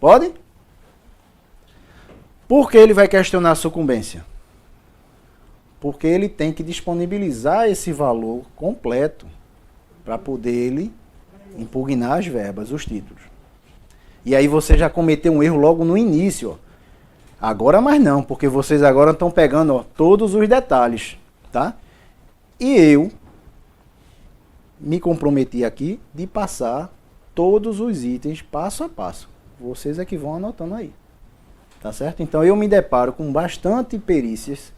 Pode? Por que ele vai questionar a sucumbência? Porque ele tem que disponibilizar esse valor completo para poder ele impugnar as verbas, os títulos. E aí você já cometeu um erro logo no início. Ó. Agora mais não, porque vocês agora estão pegando ó, todos os detalhes. Tá? E eu me comprometi aqui de passar todos os itens passo a passo. Vocês é que vão anotando aí. Tá certo? Então eu me deparo com bastante perícias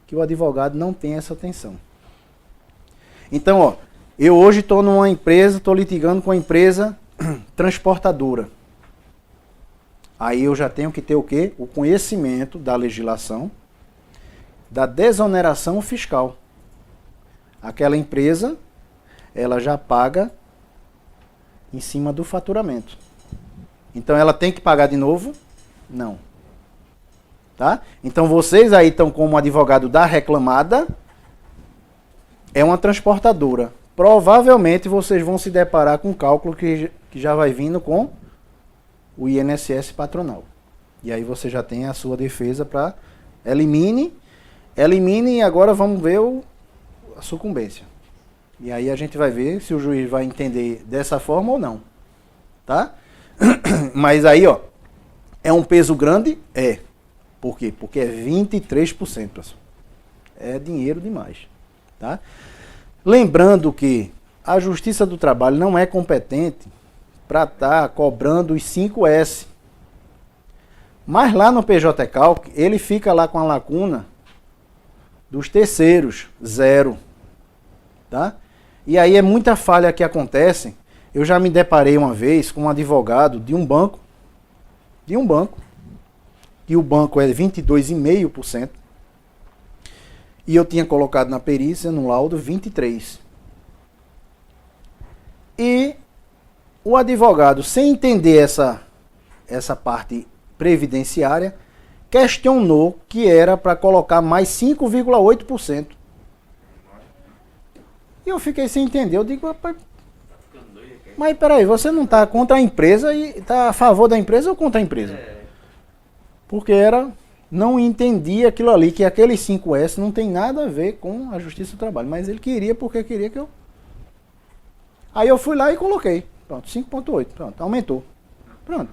que o advogado não tem essa atenção. Então, ó, eu hoje estou numa empresa, estou litigando com a empresa transportadora. Aí eu já tenho que ter o quê? O conhecimento da legislação, da desoneração fiscal. Aquela empresa, ela já paga em cima do faturamento. Então ela tem que pagar de novo? Não. Tá? Então vocês aí estão como advogado da reclamada, é uma transportadora. Provavelmente vocês vão se deparar com um cálculo que já vai vindo com o INSS patronal. E aí você já tem a sua defesa para elimine e agora vamos ver a sucumbência. E aí a gente vai ver se o juiz vai entender dessa forma ou não. Tá? Mas aí, ó, é um peso grande? É. Por quê? Porque é 23%, pessoal. É dinheiro demais. Tá? Lembrando que a Justiça do Trabalho não é competente para estar cobrando os 5S. Mas lá no PJ Calc, ele fica lá com a lacuna dos terceiros, 0. Tá? E aí é muita falha que acontece. Eu já me deparei uma vez com um advogado de um banco, e o banco é 22,5%, e eu tinha colocado na perícia, no laudo, 23%. E o advogado, sem entender essa parte previdenciária, questionou que era para colocar mais 5,8%. E eu fiquei sem entender. Eu digo, rapaz, mas peraí, você não está contra a empresa e está a favor da empresa ou contra a empresa? Porque não entendia aquilo ali, que aqueles 5S não tem nada a ver com a Justiça do Trabalho. Mas ele queria, porque queria que eu... Aí eu fui lá e coloquei. Pronto, 5,8. Pronto, aumentou. Pronto.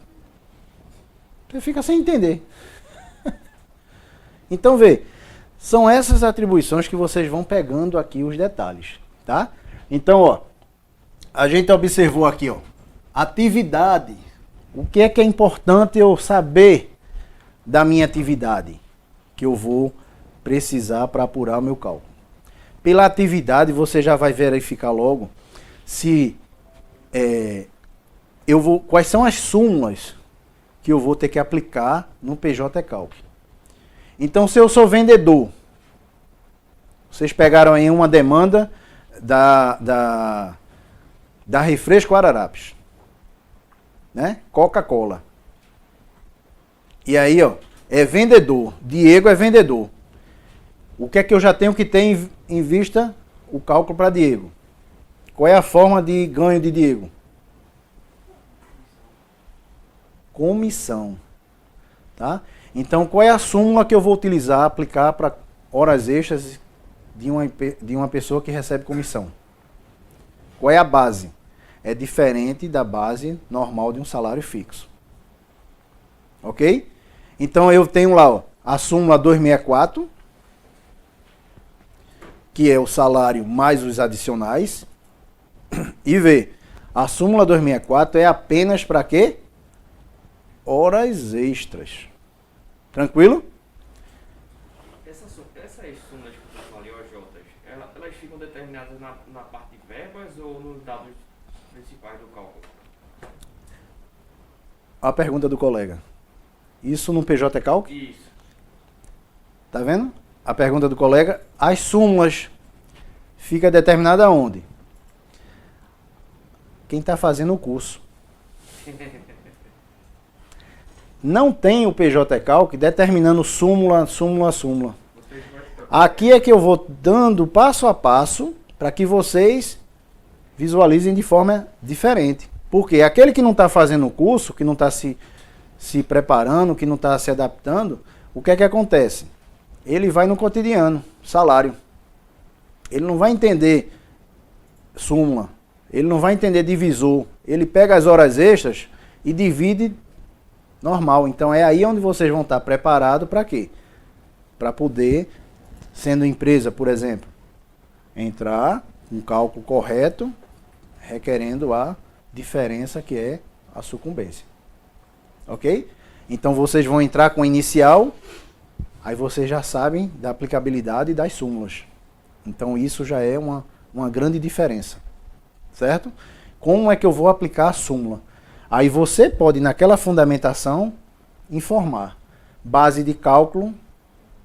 Você fica sem entender. Então, vê, são essas atribuições que vocês vão pegando aqui os detalhes, tá? Então, ó, a gente observou aqui, ó, atividade. O que é importante eu saber da minha atividade que eu vou precisar para apurar o meu cálculo? Pela atividade, você já vai verificar logo se quais são as súmulas que eu vou ter que aplicar no PJ Calc. Então, se eu sou vendedor, vocês pegaram aí uma demanda da Refresco Ararapes, né? Coca-Cola. E aí, ó, é vendedor. Diego é vendedor. O que é que eu já tenho que ter em vista? O cálculo para Diego. Qual é a forma de ganho de Diego? Comissão. Tá? Então, qual é a súmula que eu vou utilizar, aplicar para horas extras de uma pessoa que recebe comissão? Qual é a base? É diferente da base normal de um salário fixo. Ok? Então, eu tenho lá, ó, a súmula 264, que é o salário mais os adicionais. E vê, a súmula 264 é apenas para quê? Horas extras. Tranquilo? Essas súmulas que você falou, OJs, elas ficam determinadas na parte de verbas ou nos dados principais do cálculo? A pergunta do colega. Isso no PJ Calc? Isso. Tá vendo? A pergunta do colega. As súmulas fica determinada onde? Quem está fazendo o curso. Não tem o PJ Calc determinando súmula. Aqui é que eu vou dando passo a passo para que vocês visualizem de forma diferente. Porque aquele que não está fazendo o curso, que não está se preparando, que não está se adaptando, o que é que acontece? Ele vai no cotidiano, salário. Ele não vai entender súmula, ele não vai entender divisor. Ele pega as horas extras e divide normal. Então é aí onde vocês vão estar preparados para quê? Para poder, sendo empresa, por exemplo, entrar com um cálculo correto, requerendo a diferença que é a sucumbência. Ok? Então vocês vão entrar com inicial, aí vocês já sabem da aplicabilidade das súmulas. Então isso já é uma grande diferença. Certo? Como é que eu vou aplicar a súmula? Aí você pode, naquela fundamentação, informar. Base de cálculo,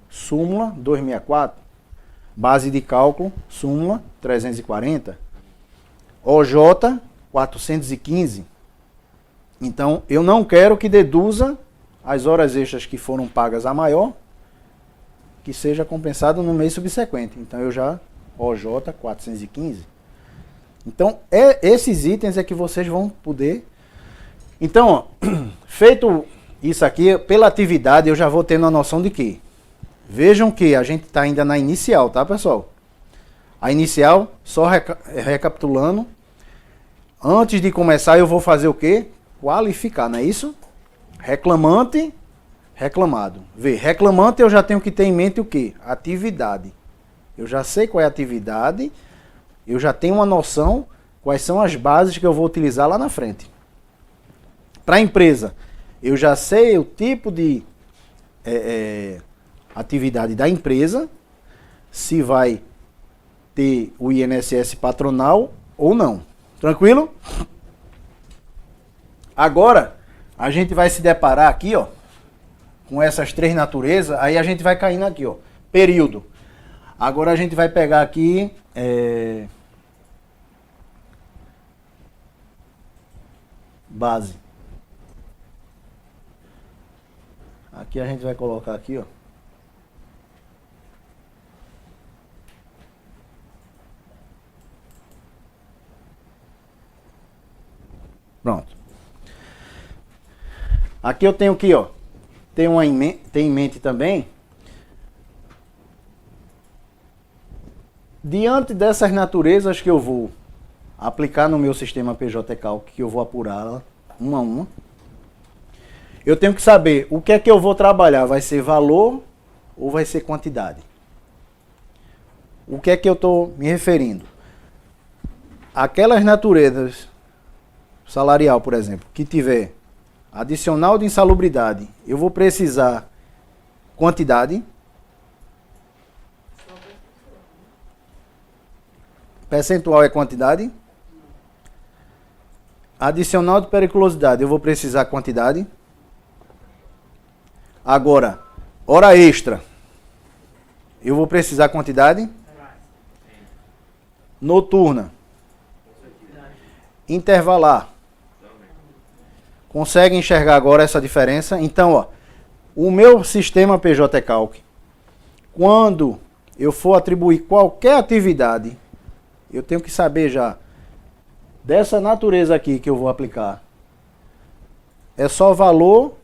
súmula 264. Base de cálculo, súmula 340. OJ 415. Então, eu não quero que deduza as horas extras que foram pagas a maior, que seja compensado no mês subsequente. Então, eu já, OJ 415. Então, esses itens é que vocês vão poder... Então, ó, feito isso aqui, pela atividade, eu já vou tendo a noção de que... Vejam que a gente está ainda na inicial, tá, pessoal? A inicial, só recapitulando. Antes de começar, eu vou fazer o quê? Qualificar, não é isso? Reclamante, reclamado. Vê, reclamante eu já tenho que ter em mente o quê? Atividade. Eu já sei qual é a atividade, eu já tenho uma noção quais são as bases que eu vou utilizar lá na frente. Para a empresa, eu já sei o tipo de atividade da empresa, se vai ter o INSS patronal ou não. Tranquilo? Agora, a gente vai se deparar aqui, ó, com essas três naturezas, aí a gente vai caindo aqui, ó, período. Agora a gente vai pegar aqui, base. Aqui a gente vai colocar aqui, ó. Pronto. Aqui eu tenho aqui, ó, tem em mente também, diante dessas naturezas que eu vou aplicar no meu sistema PJ Calc, que eu vou apurar uma a uma, eu tenho que saber o que é que eu vou trabalhar, vai ser valor ou vai ser quantidade? O que é que eu estou me referindo? Aquelas naturezas salarial, por exemplo, que tiver adicional de insalubridade, eu vou precisar quantidade. Percentual é quantidade. Adicional de periculosidade, eu vou precisar quantidade. Agora, hora extra, eu vou precisar quantidade. Noturna. Intervalar. Consegue enxergar agora essa diferença? Então, ó, o meu sistema PJ Calc, quando eu for atribuir qualquer atividade, eu tenho que saber já dessa natureza aqui que eu vou aplicar. É só valor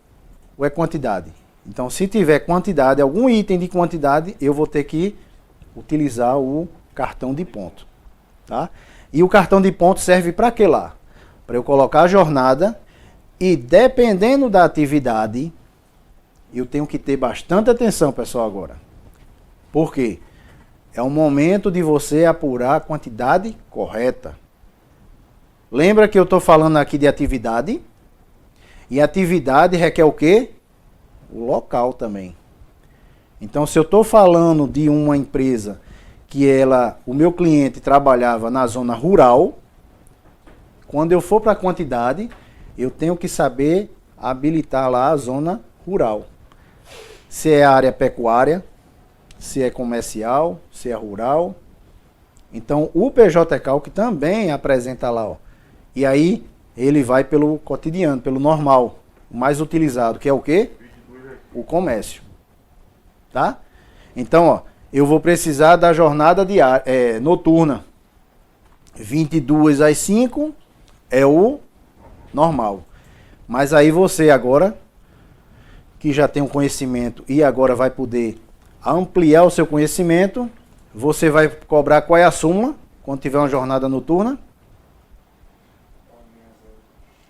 ou é quantidade? Então, se tiver quantidade, algum item de quantidade, eu vou ter que utilizar o cartão de ponto. Tá? E o cartão de ponto serve para quê lá? Para eu colocar a jornada. E dependendo da atividade, eu tenho que ter bastante atenção, pessoal, agora. Por quê? É o momento de você apurar a quantidade correta. Lembra que eu estou falando aqui de atividade? E atividade requer o quê? O local também. Então, se eu estou falando de uma empresa que o meu cliente trabalhava na zona rural, quando eu for para a quantidade, eu tenho que saber habilitar lá a zona rural. Se é área pecuária, se é comercial, se é rural. Então, o PJ Calc também apresenta lá, ó. E aí, ele vai pelo cotidiano, pelo normal, o mais utilizado, que é o quê? O comércio. Tá? Então, ó, eu vou precisar da jornada noturna. 22 às 5 é o normal. Mas aí você agora, que já tem um conhecimento e agora vai poder ampliar o seu conhecimento, você vai cobrar qual é a súmula quando tiver uma jornada noturna?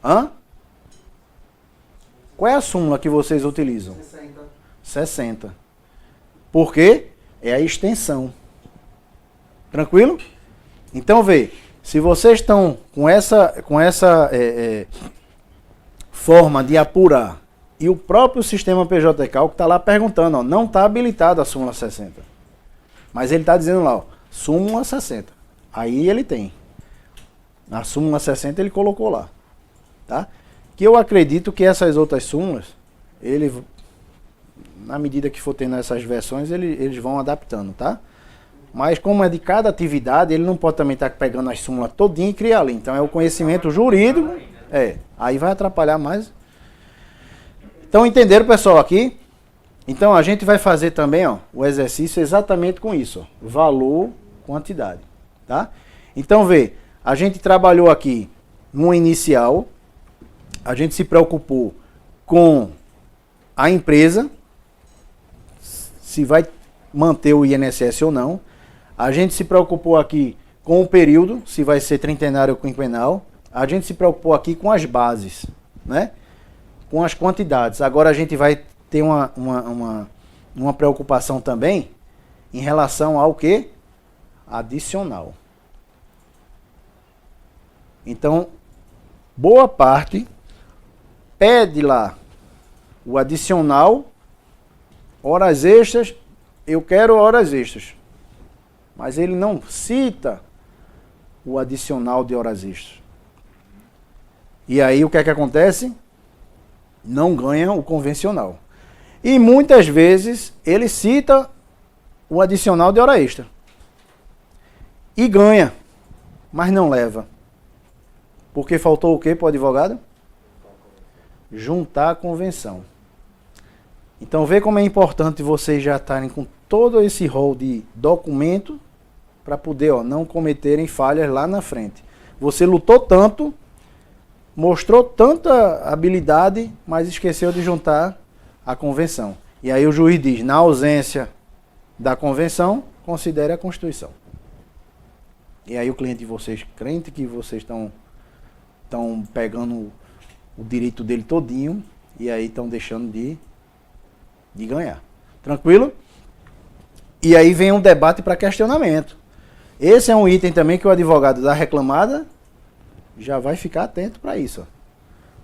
Hã? Qual é a súmula que vocês utilizam? 60. Por quê? É a extensão. Tranquilo? Então vê, se vocês estão com essa forma de apurar e o próprio sistema PJ Cal que está lá perguntando, ó, não está habilitada a súmula 60. Mas ele está dizendo lá, ó, súmula 60. Aí ele tem. Na súmula 60 ele colocou lá. Tá? Que eu acredito que essas outras súmulas, ele, na medida que for tendo essas versões, eles vão adaptando, tá? Mas como é de cada atividade, ele não pode também estar pegando as súmulas todinha e criar ali. Então é o conhecimento jurídico, aí vai atrapalhar mais. Então entenderam, pessoal, aqui? Então a gente vai fazer também, ó, o exercício exatamente com isso, ó, valor, quantidade, tá? Então vê, a gente trabalhou aqui no inicial, a gente se preocupou com a empresa, se vai manter o INSS ou não. A gente se preocupou aqui com o período, se vai ser trintenário ou quinquenal. A gente se preocupou aqui com as bases, né? Com as quantidades. Agora a gente vai ter uma preocupação também em relação ao que? Adicional. Então, boa parte pede lá o adicional, horas extras, eu quero horas extras. Mas ele não cita o adicional de horas extras. E aí o que é que acontece? Não ganha o convencional. E muitas vezes ele cita o adicional de hora extra. E ganha, mas não leva. Porque faltou o quê para o advogado? Juntar a convenção. Então vê como é importante vocês já estarem com todo esse rol de documento para poder, ó, não cometerem falhas lá na frente. Você lutou tanto, mostrou tanta habilidade, mas esqueceu de juntar a convenção. E aí o juiz diz, na ausência da convenção, considere a Constituição. E aí o cliente de vocês, crente que vocês estão pegando o direito dele todinho, e aí estão deixando de ganhar. Tranquilo? E aí vem um debate para questionamento. Esse é um item também que o advogado da reclamada já vai ficar atento para isso. Ó.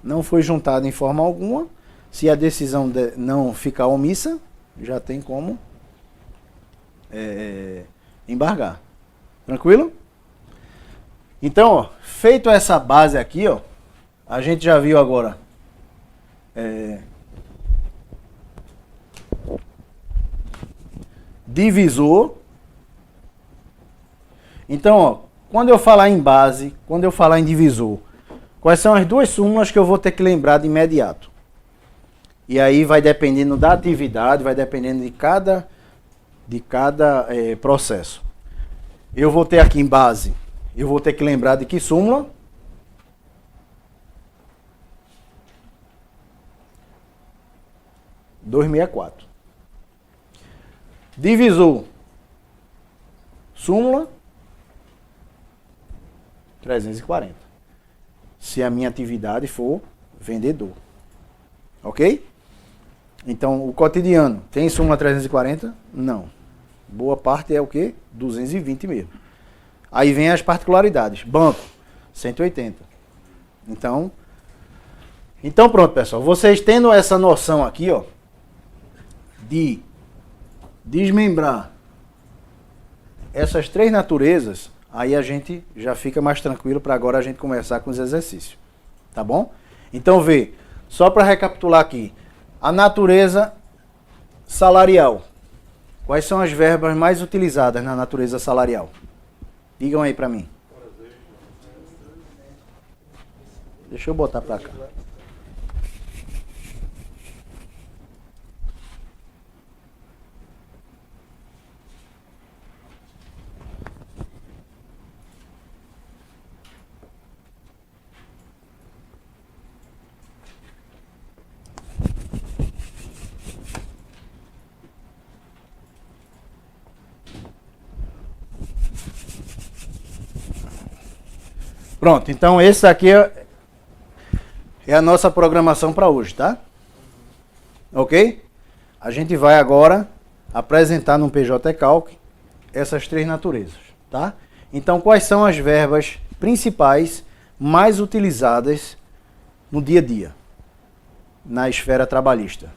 Não foi juntado em forma alguma. Se a decisão não ficar omissa, já tem como embargar. Tranquilo? Então, ó, feito essa base aqui, ó, a gente já viu agora divisor. Então, ó, quando eu falar em base, quando eu falar em divisor, quais são as duas súmulas que eu vou ter que lembrar de imediato? E aí vai dependendo da atividade, vai dependendo de cada processo. Eu vou ter aqui em base, eu vou ter que lembrar de que súmula? R$ 264. Divisor. Súmula 340. Se a minha atividade for vendedor. Ok? Então, o cotidiano tem súmula 340? Não. Boa parte é o quê? 220 mesmo. Aí vem as particularidades. Banco, 180. Então pronto, pessoal. Vocês tendo essa noção aqui, ó, de desmembrar essas três naturezas, aí a gente já fica mais tranquilo para agora a gente começar com os exercícios. Tá bom? Então vê, só para recapitular aqui, a natureza salarial. Quais são as verbas mais utilizadas na natureza salarial? Digam aí para mim. Deixa eu botar para cá. Pronto, então esse aqui é a nossa programação para hoje, tá? Ok? A gente vai agora apresentar no PJ Calc essas três naturezas, tá? Então, quais são as verbas principais mais utilizadas no dia a dia, na esfera trabalhista?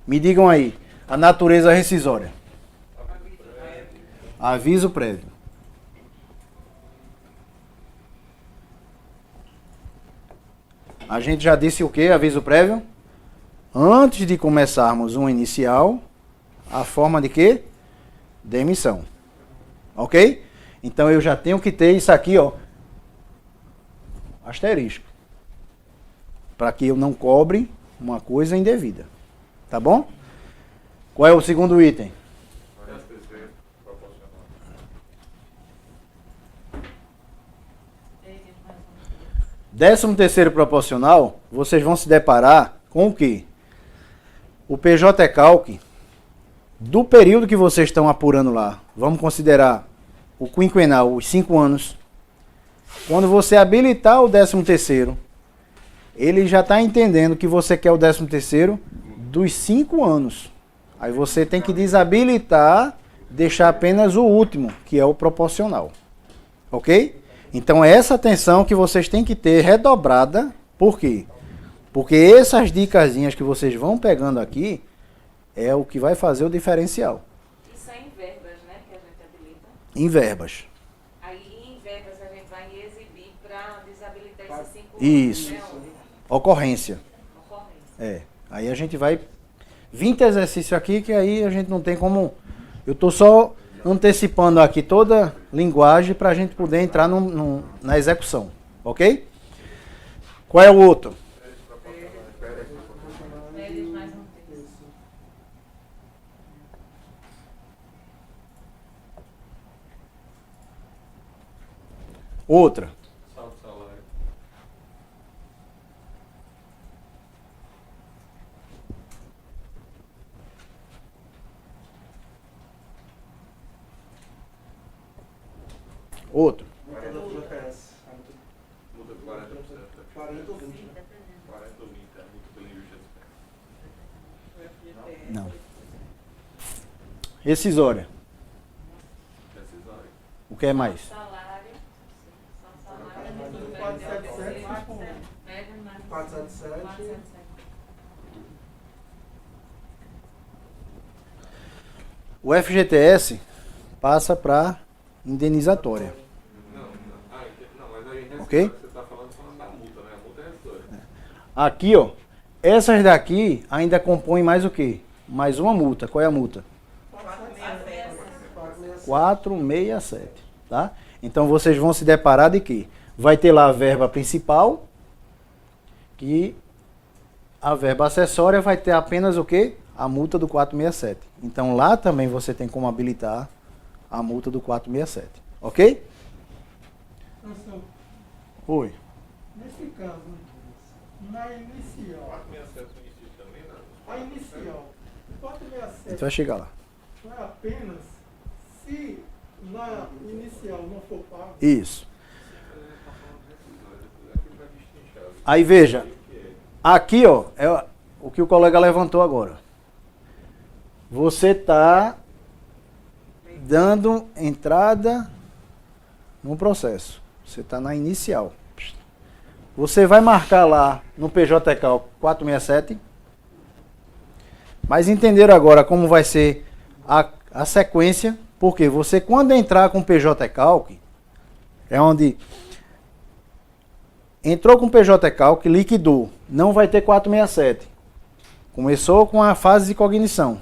Me digam aí, a natureza rescisória. Aviso prévio. A gente já disse o que, aviso prévio? Antes de começarmos um inicial, a forma de quê? Demissão. Ok? Então eu já tenho que ter isso aqui, ó, asterisco, para que eu não cobre uma coisa indevida. Tá bom? Qual é o segundo item? Décimo terceiro proporcional, vocês vão se deparar com o quê? O PJ Calc, do período que vocês estão apurando lá, vamos considerar o quinquenal, os 5 anos. Quando você habilitar o 13º, ele já está entendendo que você quer o 13º dos 5 anos. Aí você tem que desabilitar, deixar apenas o último, que é o proporcional. Ok? Então essa atenção que vocês têm que ter redobrada. Por quê? Porque essas dicasinhas que vocês vão pegando aqui é o que vai fazer o diferencial. Isso é em verbas, né, que a gente habilita? Em verbas. Aí em verbas a gente vai exibir para desabilitar esses 5 anos. Isso. Né? Ocorrência. Ocorrência. É. Aí a gente vai 20 exercícios aqui que aí a gente não tem como. Eu estou só antecipando aqui toda a linguagem para a gente poder entrar na execução. Ok? Qual é o outro? Médias mais um terço. Outra. Saldo salário. Outro. Muda de 40%. 40 ou 20. 40 ou 20, é muito pela indústria de espera. Não. Rescisória. Decisória. O que é mais? Salário. Só salário. É 477, Médias mais um 477. 477. O FGTS passa para indenizatória. Não, mas a gente Ok? você está falando da multa, né? A multa é rescisória. Aqui, ó, essas daqui ainda compõem mais o quê? Mais uma multa. Qual é a multa? 467, tá? Então vocês vão se deparar de que vai ter lá a verba principal, que a verba acessória vai ter apenas o quê? A multa do 467. Então lá também você tem como habilitar a multa do 467, ok? Professor, Oi. nesse caso, na inicial, 467 no início também, não? a inicial, A gente 467 vai chegar lá. não é apenas se na inicial não for pago. Isso. Aí veja, aqui ó, é o que o colega levantou agora. Você está dando entrada no processo. Você está na inicial. Você vai marcar lá no PJCal 467. Mas entenderam agora como vai ser a sequência. Porque você, quando entrar com o PJ Calc, é onde entrou com o PJ Calc, liquidou, não vai ter 467. Começou com a fase de cognição.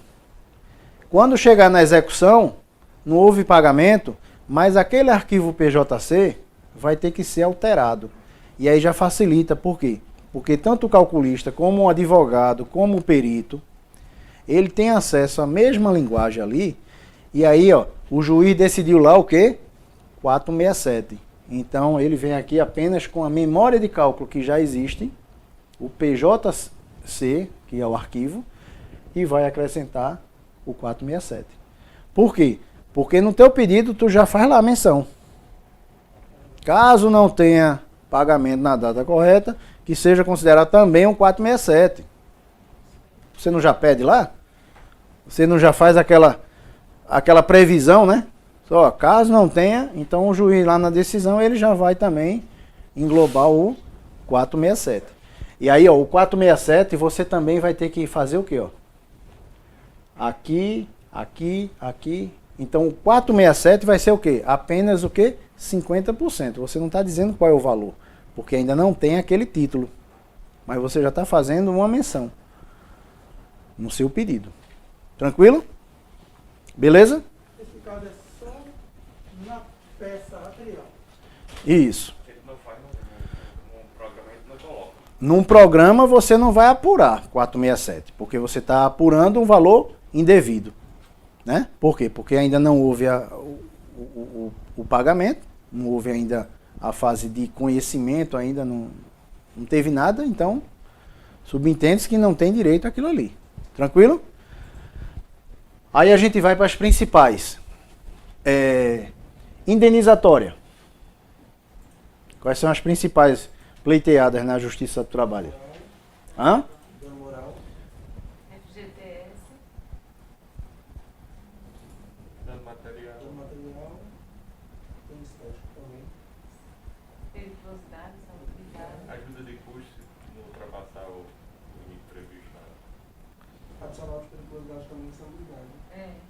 Quando chegar na execução, não houve pagamento, mas aquele arquivo PJC vai ter que ser alterado. E aí já facilita, por quê? Porque tanto o calculista, como o advogado, como o perito, ele tem acesso à mesma linguagem ali. E aí, ó, o juiz decidiu lá o quê? 467. Então, ele vem aqui apenas com a memória de cálculo que já existe, o PJC, que é o arquivo, e vai acrescentar o 467. Por quê? Porque no teu pedido tu já faz lá a menção. Caso não tenha pagamento na data correta, que seja considerado também um 467. Você não já pede lá? Você não já faz aquela previsão, né? Só, caso não tenha, então o juiz lá na decisão, ele já vai também englobar o 467. E aí, ó, o 467 você também vai ter que fazer o quê, ó? Aqui, aqui, aqui. Então o 467 vai ser o quê? Apenas o quê? 50%. Você não está dizendo qual é o valor, porque ainda não tem aquele título. Mas você já está fazendo uma menção no seu pedido. Tranquilo? Beleza? Esse caso é só na peça material. Isso. Se ele não faz num programa, a gente não coloca. Num programa você não vai apurar 467, porque você está apurando um valor indevido. Né? Por quê? Porque ainda não houve o pagamento, não houve ainda a fase de conhecimento, ainda não teve nada, então subentende-se que não tem direito àquilo ali. Tranquilo? Aí a gente vai para as principais. Indenizatória. Quais são as principais pleiteadas na Justiça do Trabalho? Hã? Dano moral. FGTS, Dano material. Dano material. Tem estético também. periculosidade, salubridade. Ajuda de custo se não ultrapassar o limite previsto na Adicional de periculosidade também são obrigados.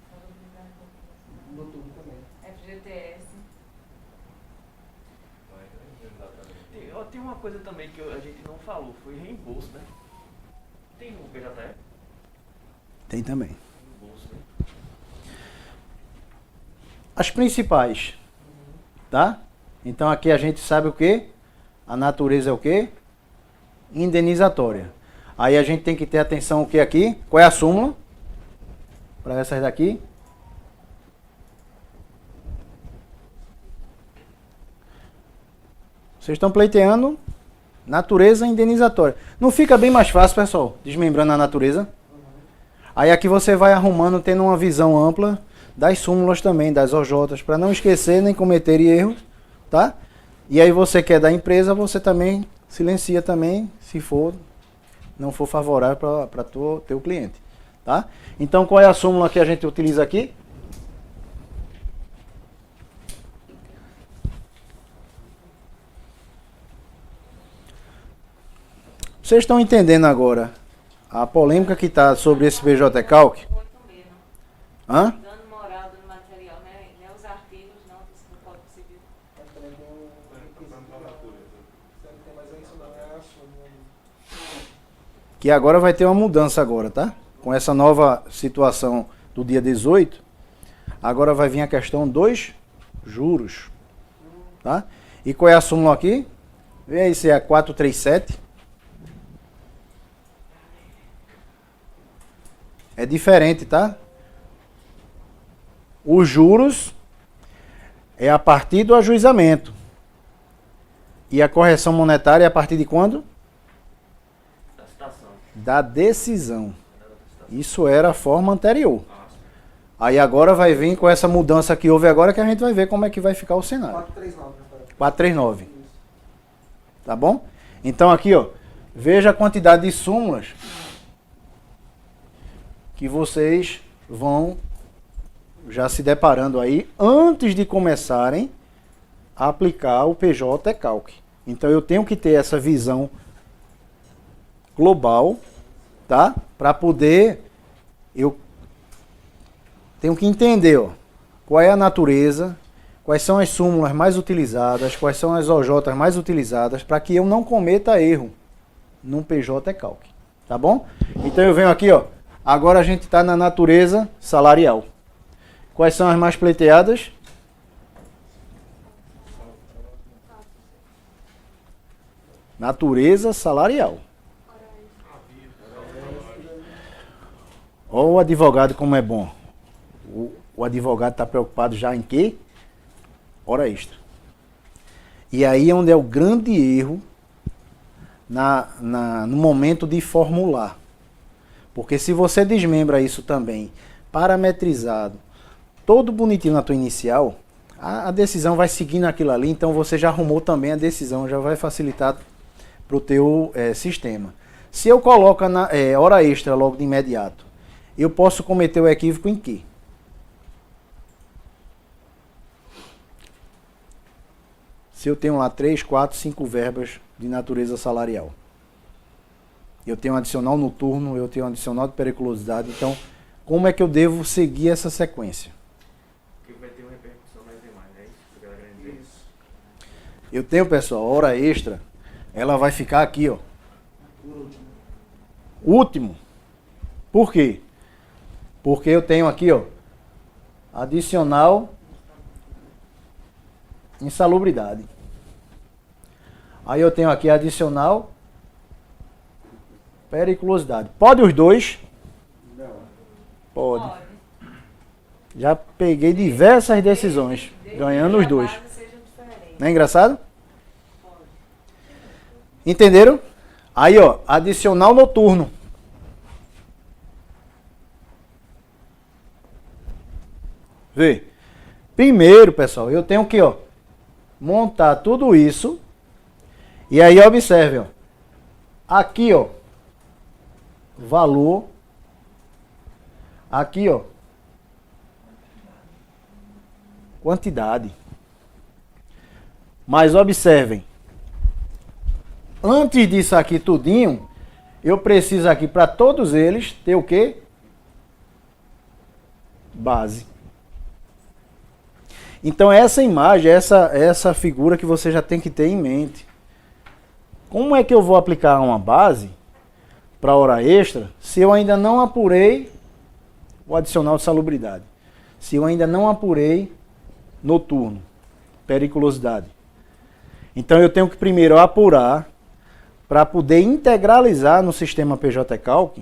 Salubridade. No tudo também. FGTS. Tem uma coisa também que a gente não falou, foi reembolso, né? Tem no PJE? Tem também. Reembolso, né? As principais, tá? Então aqui a gente sabe o quê? A natureza é o quê? Indenizatória. Aí a gente tem que ter atenção o que aqui? Qual é a súmula? Para essas daqui. Vocês estão pleiteando natureza indenizatória. Não fica bem mais fácil, pessoal, desmembrando a natureza? Aí aqui você vai arrumando, tendo uma visão ampla das súmulas também, das OJs, para não esquecer nem cometer erros, tá? E aí você quer da empresa, você também silencia também, se for, não for favorável para teu cliente, tá? Então qual é a súmula que a gente utiliza aqui? Vocês estão entendendo agora a polêmica que está sobre esse PJ Calc? Muito mesmo. Hã? Dano moral, dano material, né? Nem os artigos, não, do Código Civil. Mas também tem um requisito lá. Sempre tem mais isso, não é a súmula. Que agora vai ter uma mudança agora, tá? Com essa nova situação do dia 18, agora vai vir a questão dos juros, tá? E qual é a súmula aqui? Vê aí se é a 437. É diferente, tá? Os juros é a partir do ajuizamento. E a correção monetária é a partir de quando? Da citação. Da decisão. Isso era a forma anterior. Aí agora vai vir com essa mudança que houve agora que a gente vai ver como é que vai ficar o cenário. 439, Rafael. 439. Isso. Tá bom? Então aqui, ó, veja a quantidade de súmulas que vocês vão já se deparando aí antes de começarem a aplicar o PJ Calc. Então eu tenho que ter essa visão global, tá? Para poder, eu tenho que entender, ó, qual é a natureza, quais são as súmulas mais utilizadas, quais são as OJs mais utilizadas, para que eu não cometa erro no PJ Calc. Tá bom? Então eu venho aqui, ó. Agora a gente está na natureza salarial. Quais são as mais pleiteadas? Natureza salarial. Ó, o advogado como é bom. O advogado está preocupado já em quê? Hora extra. E aí é onde é o grande erro no momento de formular. Porque se você desmembra isso também, parametrizado, todo bonitinho na tua inicial, a decisão vai seguindo aquilo ali, então você já arrumou também a decisão, já vai facilitar para o teu sistema. Se eu coloco hora extra logo de imediato, eu posso cometer o equívoco em quê? Se eu tenho lá 3, 4, 5 verbas de natureza salarial. Eu tenho um adicional noturno, eu tenho um adicional de periculosidade, então como é que eu devo seguir essa sequência? Que vai ter uma repercussão nas demais, é isso que a galera quer dizer? Isso. Eu tenho, pessoal, hora extra, ela vai ficar aqui, ó. Por último. Último. Por quê? Porque eu tenho aqui, ó, adicional insalubridade. Aí eu tenho aqui adicional periculosidade. Pode os dois? Não. Pode. Já peguei diversas decisões, ganhando os dois. Não é engraçado? Entenderam? Aí, ó, adicional noturno. Vê. Primeiro, pessoal, eu tenho que, ó, montar tudo isso. E aí, observe, ó. Aqui, ó, valor. Aqui, ó, quantidade. Mas observem. Antes disso aqui tudinho, eu preciso aqui para todos eles ter o quê? Base. Então essa imagem, essa figura que você já tem que ter em mente. Como é que eu vou aplicar uma base para hora extra se eu ainda não apurei o adicional de salubridade? Se eu ainda não apurei noturno, periculosidade. Então eu tenho que primeiro apurar para poder integralizar no sistema PJ Calc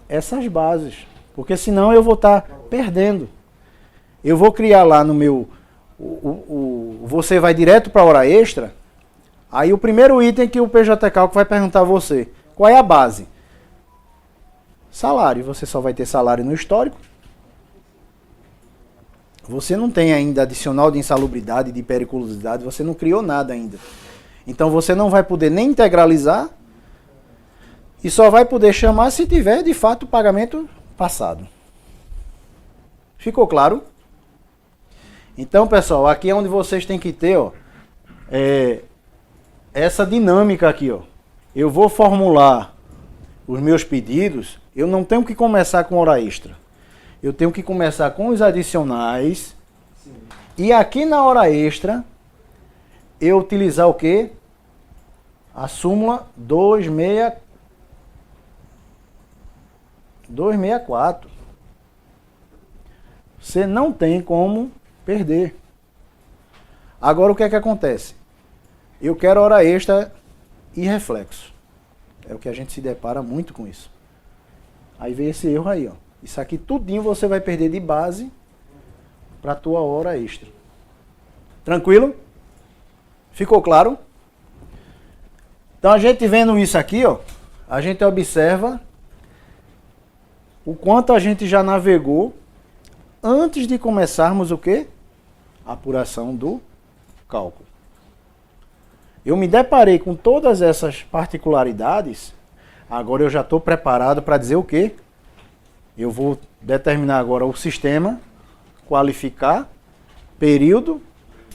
essas bases. Porque senão eu vou estar perdendo. Eu vou criar lá no meu... você vai direto para a hora extra. Aí o primeiro item que o PJ Calc vai perguntar a você. Qual é a base? Salário. Você só vai ter salário no histórico. Você não tem ainda adicional de insalubridade, de periculosidade. Você não criou nada ainda. Então você não vai poder nem integralizar e só vai poder chamar se tiver de fato o pagamento passado. Ficou claro? Então, pessoal, aqui é onde vocês têm que ter, ó, essa dinâmica aqui, ó. Eu vou formular os meus pedidos, eu não tenho que começar com hora extra. Eu tenho que começar com os adicionais. Sim. E aqui na hora extra, eu utilizar o quê? A súmula 264. Você não tem como perder. Agora o que é que acontece? Eu quero hora extra e reflexo. É o que a gente se depara muito com isso. Aí vem esse erro aí, ó. Isso aqui tudinho você vai perder de base para a tua hora extra. Tranquilo? Ficou claro? Então a gente vendo isso aqui, ó, a gente observa o quanto a gente já navegou antes de começarmos o quê? A apuração do cálculo. Eu me deparei com todas essas particularidades, agora eu já estou preparado para dizer o quê? Eu vou determinar agora o sistema, qualificar, período,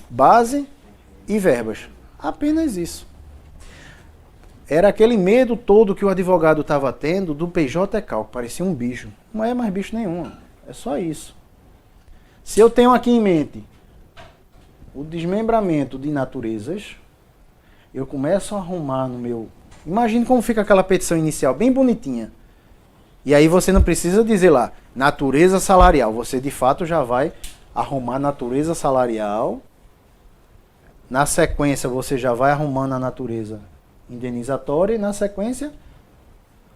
base e verbas. Apenas isso. Era aquele medo todo que o advogado estava tendo do PJ Calc, parecia um bicho. Não é mais bicho nenhum, é só isso. Se eu tenho aqui em mente o desmembramento de naturezas, eu começo a arrumar no meu... Imagine como fica aquela petição inicial, bem bonitinha. E aí você não precisa dizer lá, natureza salarial. Você de fato já vai arrumar natureza salarial. Na sequência você já vai arrumando a natureza indenizatória e na sequência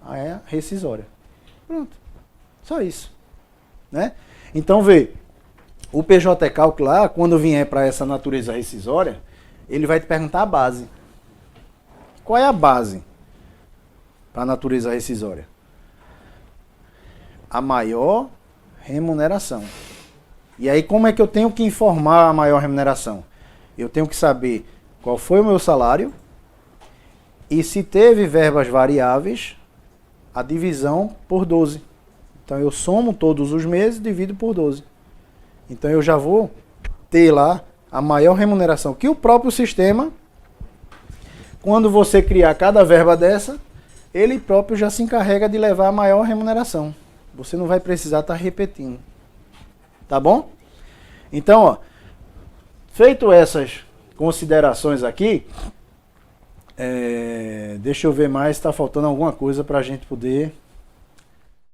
a rescisória. Pronto. Só isso. Né? Então vê, o PJ Calc lá, quando vier para essa natureza rescisória, ele vai te perguntar a base. Qual é a base para a natureza rescisória? A maior remuneração. E aí como é que eu tenho que informar a maior remuneração? Eu tenho que saber qual foi o meu salário e se teve verbas variáveis, a divisão por 12. Então eu somo todos os meses e divido por 12. Então eu já vou ter lá a maior remuneração que o próprio sistema, quando você criar cada verba dessa, ele próprio já se encarrega de levar a maior remuneração. Você não vai precisar estar repetindo. Tá bom? Então, ó, feito essas considerações aqui, deixa eu ver mais, está faltando alguma coisa para a gente poder